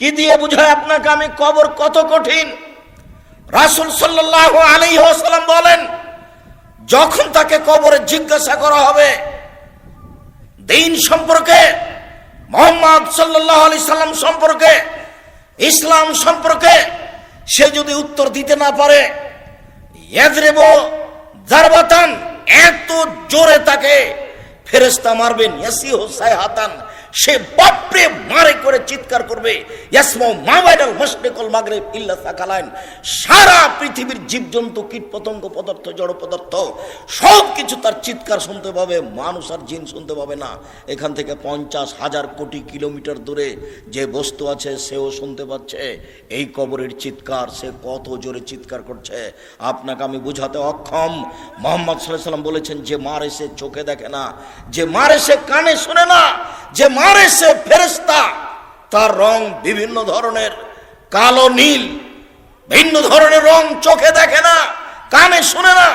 কি দিয়ে বুঝাই আপনাকে আমি কবর কত কঠিন? রাসূল সাল্লাল্লাহু আলাইহি ওয়াসাল্লাম বলেন, যখন তাকে কবরে জিজ্ঞাসা করা হবে দ্বীন সম্পর্কে, মুহাম্মদ সাল্লাল্লাহু আলাইহি সাল্লাম সম্পর্কে, ইসলাম সম্পর্কে, সে যদি উত্তর দিতে না পারে, ইয়াজরিবু জারবাতান, এত জোরে তাকে ফেরেশতা মারবেন, ইয়াসিহু সাইহাতান, সে বাপরে মারে করে চিৎকার করবে, ইয়াসমাউ মা বাইনাল মাশরিক ওয়াল মাগরিব ইল্লা সাকালাইন, সারা পৃথিবীর জীবজন্তু, কীটপতঙ্গ, পদার্থ, জড় পদার্থ সব কিছু তার চিৎকার শুনতে পাবে, মানুষ আর জিন শুনতে পাবে না। এখান থেকে 50,000 কোটি কিলোমিটার দূরে যে বস্তু আছে সেও শুনতে পাচ্ছে এই কবরের চিৎকার। সে কত জোরে চিৎকার করছে আপনাকে আমি বুঝাতে অক্ষম। মুহাম্মদ সাল্লাল্লাহু আলাইহি ওয়াসাল্লাম বলেছেন, যে মারে সে চোখে দেখে না, যে মারে সে কানে শুনে না, যে মারে সে ফেরেশতা, তার রং বিভিন্ন ধরনের, কালো নীল, ভিন্ন ধরনের রং, চোখে দেখে না, কানে শুনে না,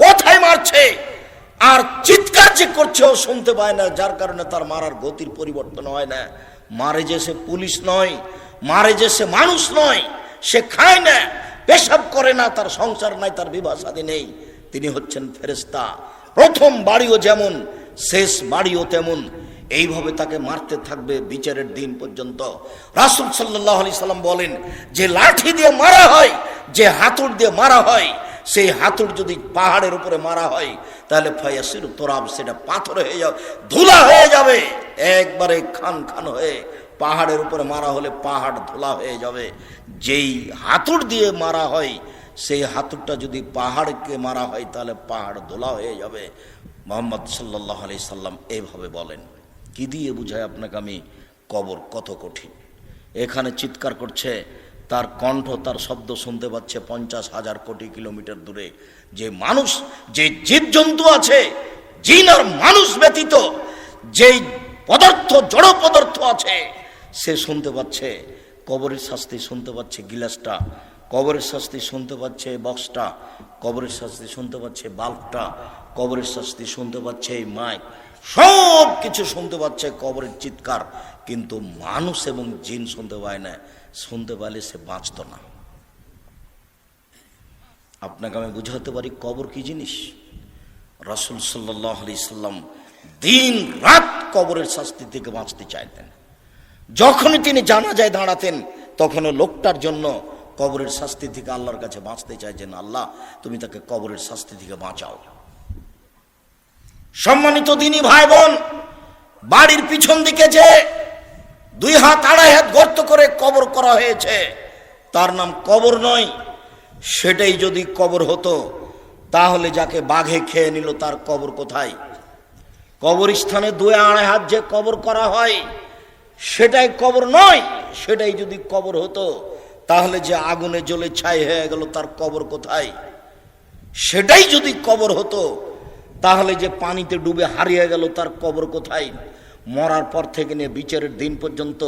কোথায় মারছে আর চিৎকার যে করছে ও শুনতে পায় না, যার কারণে তার মারার গতির পরিবর্তন হয় না। মারে যে সে পুলিশ নয়, মারে যে সে মানুষ নয়, সে খায় না, পেশাব করে না, তার সংসার নাই, তার বিবাহ শাদী নেই, তিনি হচ্ছেন ফেরেশতা। প্রথম বাড়িও যেমন শেষ বাড়িও তেমন, এইভাবে তাকে মারতে থাকবে বিচারের দিন পর্যন্ত। রাসূল সাল্লাল্লাহু আলাইহি সাল্লাম বলেন, যে লাঠি দিয়ে মারা হয়, যে হাতুড় দিয়ে মারা হয়, সেই হাতুড় যদি পাহাড়ের উপরে মারা হয় তাহলে ফায়াসির তোরাব, সেটা পাথর হয়ে যাবে, ধুলা হয়ে যাবে, একবারে খান খান হয়ে। পাহাড়ের উপরে মারা হলে পাহাড় ধুলা হয়ে যাবে। যেই হাতুড় দিয়ে মারা হয়, সেই হাতুড়টা যদি পাহাড়কে মারা হয় তাহলে পাহাড় ধুলা হয়ে যাবে। মুহাম্মদ সাল্লাল্লাহু আলাইহি সাল্লাম এইভাবে বলেন। কি দিয়ে বুঝায় আপনাকে আমি কবর কত কঠিন? এখানে চিৎকার করছে, তার কণ্ঠ, তার শব্দ শুনতে পাচ্ছে 50,000 কোটি কিলোমিটার দূরে। যে মানুষ, যে জীবজন্তু আছে, জিন আর মানুষ ব্যতীত যেই পদার্থ, জড় পদার্থ আছে, সে শুনতে পাচ্ছে কবরের শাস্তি, শুনতে পাচ্ছে গিলাসটা, কবরের শাস্তি শুনতে পাচ্ছে বক্সটা, কবরের শাস্তি শুনতে পাচ্ছে বাল্বটা, কবরের শাস্তি শুনতে পাচ্ছে এই মাইক, সব কিছু শুনতে পাচ্ছে কবরের চিৎকার। কিন্তু মানুষ এবং জিন শুনতে পায় না। শুনতে পারলে সে বাঁচত না। আপনাকে আমি বুঝাতে পারি কবর কি জিনিস। রাসূল সাল্লাল্লাহু আলাইহি সাল্লাম দিন রাত কবরের শাস্তি থেকে বাঁচতে চাইতেন। যখনই তিনি জানাজায় দাঁড়াতেন, তখন লোকটার জন্য কবরের শাস্তি থেকে আল্লাহর কাছে বাঁচতে চাইছেন, আল্লাহ তুমি তাকে কবরের শাস্তি থেকে বাঁচাও। সম্মানিত দিনী ভাই বোন, বাড়ির পিছন দিকে যে 2 হাত 2.5 হাত গর্ত করে কবর করা হয়েছে, তার নাম কবর নয়। সেটাই যদি কবর হতো তাহলে যাকে বাঘে খেয়ে নিল তার কবর কোথায়? কবরস্থানে 2-2.5 হাত যে কবর করা হয় সেটাই কবর নয়। সেটাই যদি কবর হতো তাহলে যে আগুনে জ্বলে ছাই হয়ে গেল তার কবর কোথায়? সেটাই যদি কবর হতো তাহলে যে পানিতে ডুবে হারিয়ে গেল তার কবর কোথায়? মরার পর থেকে নিয়ে বিচারের দিন পর্যন্ত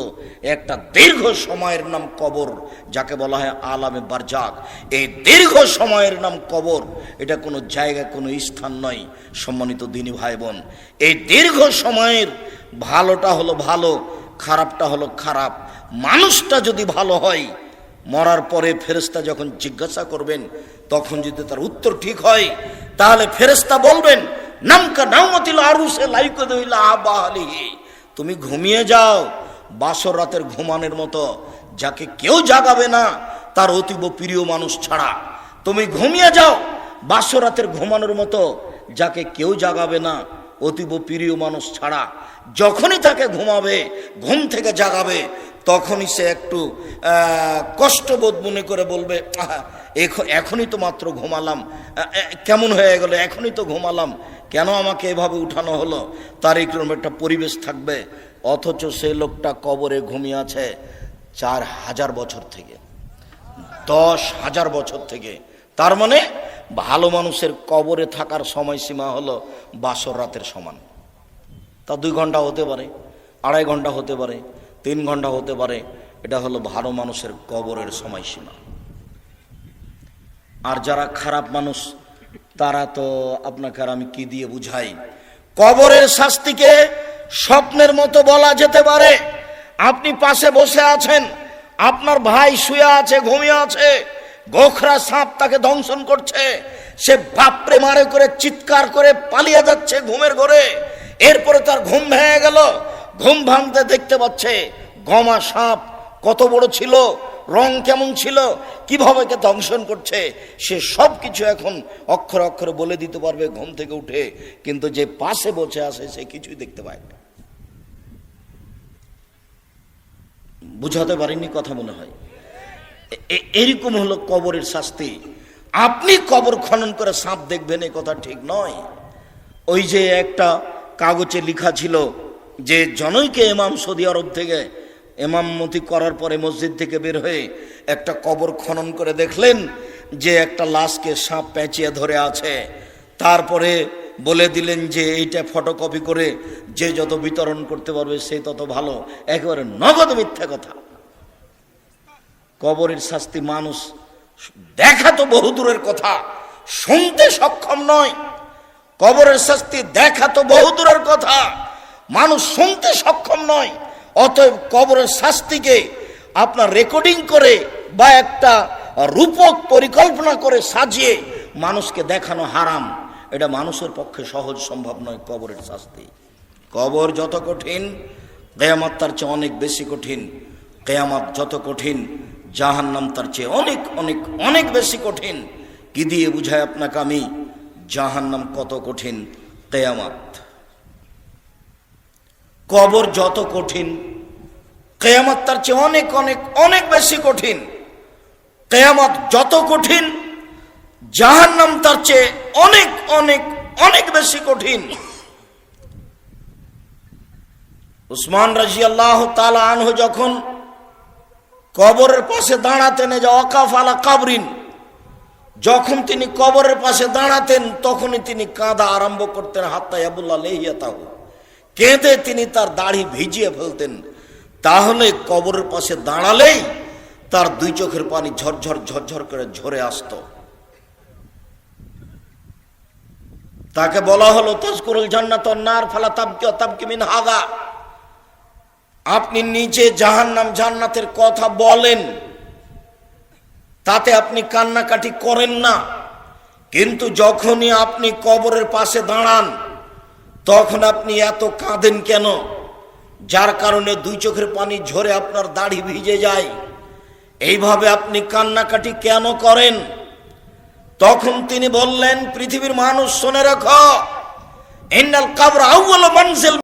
একটা দীর্ঘ সময়ের নাম কবর, যাকে বলা হয় আলামে বারজাক। এই দীর্ঘ সময়ের নাম কবর। এটা কোনো জায়গা, কোনো স্থান নয়। সম্মানিত দিনী ভাই বোন, এই দীর্ঘ সময়ের ভালোটা হলো ভালো, খারাপটা হলো খারাপ। মানুষটা যদি ভালো হয়, মরার পরে ফেরেশতা যখন জিজ্ঞাসা করবেন, তখন যদি তার উত্তর ঠিক হয় তাহলে ফেরেশতা বলবেন, নামকা নাওমাতিল আরুসে লাইকুদুইলা আবালিহি, তুমি ঘুমিয়ে যাও বাসর রাতের ঘুমানোর মতো, যাকে কেউ জাগাবে না তার অতীব প্রিয় মানুষ ছাড়া। তুমি ঘুমিয়ে যাও বাসর রাতের ঘুমানোর মতো, যাকে কেউ জাগাবে না অতীব প্রিয় মানুষ ছাড়া। যখনই তাকে ঘুমাবে, ঘুম থেকে জাগাবে, তখনই সে একটু কষ্টবোধ মনে করে বলবে, এখনই তো মাত্র ঘুমালাম, কেমন হয়ে গেল, এখনই তো ঘুমালাম, কেন আমাকে এভাবে উঠানো হলো? তার এরকম একটা পরিবেশ থাকবে। অথচ সেই লোকটা কবরে ঘুমিয়ে আছে 4,000 বছর থেকে, 10,000 বছর থেকে। তার মানে ভালো মানুষের কবরে থাকার সময়সীমা হলো বাসর রাতের সমান। তা 2 ঘন্টা হতে পারে, 2.5 ঘন্টা হতে পারে, 3 ঘন্টা হতে পারে। এটা হলো ভালো মানুষের কবরের সময়সীমা। আর যারা খারাপ মানুষ, তারা তো আপনাকে আর আমি কি দিয়ে বুঝাই। কবরের শাস্তিকে স্বপ্নের মতো বলা যেতে পারে। আপনি পাশে বসে আছেন, আপনার ভাই শুয়ে আছে, ঘুমিয়ে আছে, গোখরা সাপ তাকে দংশন করছে, সে বাপরে মারে করে চিৎকার করে পালিয়ে যাচ্ছে ঘুমের ঘরে। এরপরে তার ঘুম ভেঙে গেল, ঘুম ভাঙতে দেখতে পাচ্ছে গমা সাপ কত বড় ছিল, রং কেমন ছিল, কিভাবে কে দংশন করছে, সে সব কিছু এখন অক্ষরে অক্ষরে বলে দিতে পারবে ঘুম থেকে উঠে। কিন্তু যে পাশে বসে আছে সে কিছুই দেখতে পায় না। বুঝাতে পারিনি কথা মনে হয়। এরকম হলো কবরের শাস্তি। আপনি কবর খনন করে সাপ দেখবেন এ কথা ঠিক নয়। ওই যে একটা কাগজে লেখা ছিল যে জনৈকে ইমাম সৌদি আরব থেকে ইমামতি করার পরে মসজিদ থেকে বের হয়ে একটা কবর খনন করে দেখলেন যে একটা লাশকে সাপ পেঁচিয়ে ধরে আছে। তারপরে বলে দিলেন যে এইটা ফটোকপি করে যে যত বিতরণ করতে পারবে সে তত ভালো। একেবারে নগদ মিথ্যা কথা। কবরের শাস্তি মানুষ দেখা তো বহু দূরের কথা, শুনতে সক্ষম নয়। কবরের শাস্তি দেখা তো বহু দূরের কথা, মানুষ শুনতে সক্ষম নয়। অতএব কবরের শাস্তিকে আপনার রেকর্ডিং করে বা একটা রূপক পরিকল্পনা করে সাজিয়ে মানুষকে দেখানো হারাম। এটা মানুষের পক্ষে সহজ সম্ভব নয়। কবরের শাস্তি, কবর যত কঠিন কিয়ামত তার চেয়ে অনেক বেশি কঠিন। কিয়ামত যত কঠিন জাহান্নাম তার চেয়ে অনেক অনেক অনেক বেশি কঠিন। কি দিয়ে বুঝায় আপনাকে আমি জাহান্নাম কত কঠিন, কিয়ামত। কবর যত কঠিন কিয়ামত তার চেয়ে অনেক অনেক অনেক বেশি কঠিন। কিয়ামত যত কঠিন জাহান্নাম তার চেয়ে অনেক অনেক অনেক বেশি কঠিন। উসমান রাদিয়াল্লাহু তাআলা আনহু যখন কবরের পাশে দাঁড়াতেন, যে ওয়াকাফ আলা কাবরিন, যখন তিনি কবরের পাশে দাঁড়াতেন তখনই তিনি কাঁদা আরম্ভ করতেন। হাত্তা ইয়াবুল্লাহ লিহিয়াতাহু, কেঁদে তিনি তার দাড়ি ভিজিয়ে ফেলতেন। তাহলে কবরের পাশে দাঁড়ালেই তার দুই চোখের পানি ঝরঝর ঝরঝর করে ঝরে আসত। তাকে বলা হলো তাজকুরুল জান্নাত ওয়ান নার ফালা তাবকি তাবকি মিন হাযা, আপনি নিজে জাহান্নাম জান্নাতের কথা বলেন, তাতে আপনি কান্নাকাটি করেন না। কিন্তু যখনই আপনি কবরের পাশে দাঁড়ান তখন আপনি এত কাঁদেন কেন? যার কারণে দুই চোখের পানি ঝরে আপনার দাড়ি ভিজে যায়। এইভাবে আপনি কান্নাকাটি কেন করেন? তখন তিনি বললেন, পৃথিবীর মানুষ শুনে রাখো, ইন্নাল কবর আউয়ালু মানজিল